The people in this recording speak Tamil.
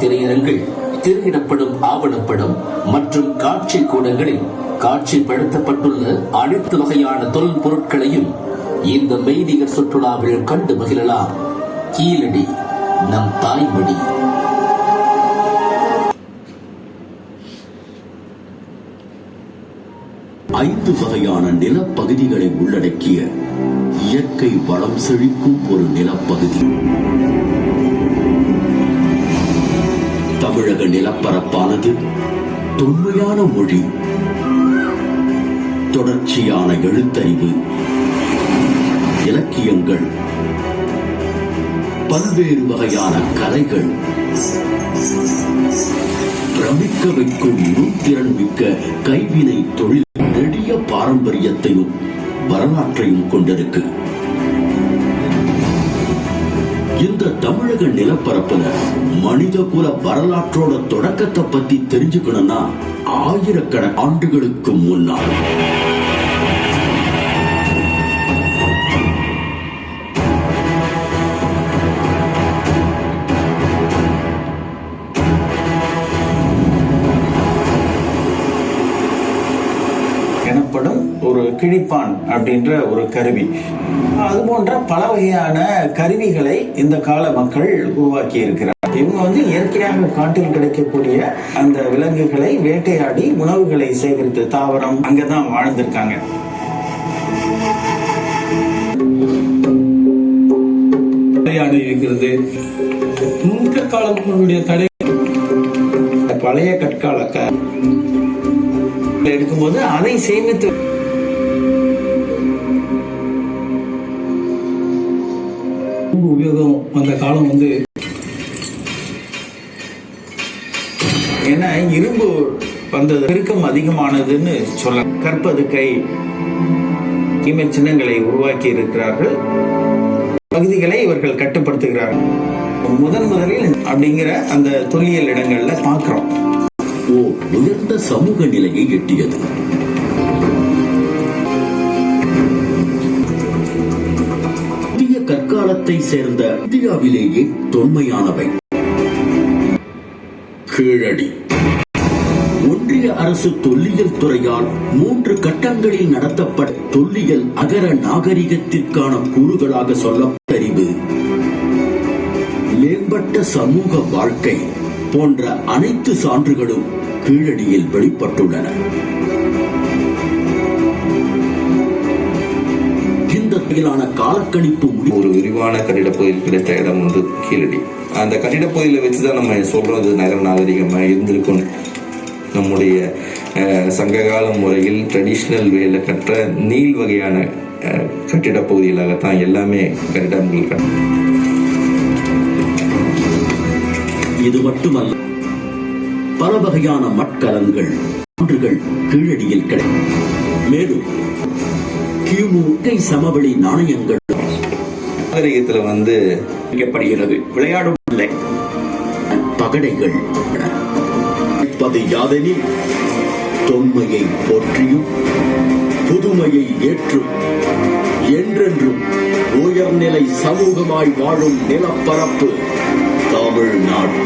திரையரங்கள், திரையிடப்படும் ஆவணப்படம் மற்றும் காட்சி கூடங்களில் காட்சிப்படுத்தப்பட்டுள்ள அனைத்து வகையான தொழில் பொருட்களையும் இந்த மெய்நிகர் சுற்றுலாவில் கண்டு மகிழலாம். கீழடி நம் தாய்மொழி. ஐந்து வகையான நிலப்பகுதிகளை உள்ளடக்கிய இயற்கை வளம் செழிக்கும் ஒரு நிலப்பகுதி. தமிழக நிலப்பரப்பானது தொன்மையான மொழி, தொடர்ச்சியான எழுத்தறிவு, இலக்கியங்கள், பல்வேறு வகையான கலைகள், பிரமிக்க வைக்கும் நுண்திறன் மிக்க கைவினை தொழில், நெடிய பாரம்பரியத்தையும் வரலாற்றையும் கொண்டிருக்கு. இந்த தமிழக நிலப்பரப்புல மனித குல வரலாற்றோட தொடக்கத்தை பத்தி தெரிஞ்சுக்கணும்னா ஆயிரக்கணக்கான ஆண்டுகளுக்கு முன்னால் எனப்படும் ஒரு கிழிப்பான் அப்படின்ற ஒரு கருவி, அது போன்ற பல வகையான கருவிகளை இந்த கால மக்கள் உருவாக்கி இருக்கிறார். இவங்க இயற்கையாக காட்டில் கிடைக்கக்கூடிய அந்த விலங்குகளை வேட்டையாடி உணவுகளை சேகரித்து தாவரம் அங்கதான் வாழ்ந்திருக்காங்க. இருக்கிறது முன்கற்காலத்தினுடைய தடை. பழைய கற்கால எடுக்கும்போது அதை சேமித்து உபயோகம் அந்த காலம் ஏன்னா இரும்பு வந்தது பெருக்கம் அதிகமானதுன்னு சொல்ல கற்பதுக்கை சின்னங்களை உருவாக்கி இருக்கிறார்கள். பகுதிகளை இவர்கள் கட்டுப்படுத்துகிறார்கள். முதலில் அப்படிங்கிற அந்த தொல்லியல் இடங்கள்ல பார்க்கிறோம். உயர்ந்த சமூக நிலையை எட்டியது. புதிய கற்காலத்தை சேர்ந்த இந்தியாவிலேயே தொன்மையானவை கீழடி. ஒன்றிய அரசு தொல்லியல் துறையால் 3 கட்டங்களில் நடத்தப்பட்ட தொல்லியல் அகர நாகரிகத்திற்கான கூறுகளாக சொல்லப்பட்டறிவு, மேம்பட்ட சமூக வாழ்க்கை போன்ற அனைத்து சான்றுகளும் கீழடியில் வெளிப்பட்டுள்ளன. இந்த காலக்கணிப்பு ஒரு விரிவான கட்டிட பகுதியில் கிடைத்த இடம் கீழடி. அந்த கட்டிட பகுதியில வச்சுதான் நம்ம சொல்றது நகர நாகரிகமா இருந்திருக்கும். நம்முடைய சங்ககால முறையில் ட்ரெடிஷ்னல் வேல கற்ற நீள் வகையான கட்டிட பகுதிகளாகத்தான் எல்லாமே கட்டிடங்கள். இது மட்டுமல்ல, பல வகையான மட்கலங்கள் சான்றுகள் கீழடியில் கிடைக்கும். மேலும் கிமு சமவெளி நாணயங்கள் நாகரிகத்துல வைக்கப்படுகிறது. விளையாடும் பகடைகள் யாதெனில் தொன்மையை போற்றியும் புதுமையை ஏற்றும் என்றென்றும் உயர்நிலை சமூகமாய் வாழும் நிலப்பரப்பு தமிழ்நாடு.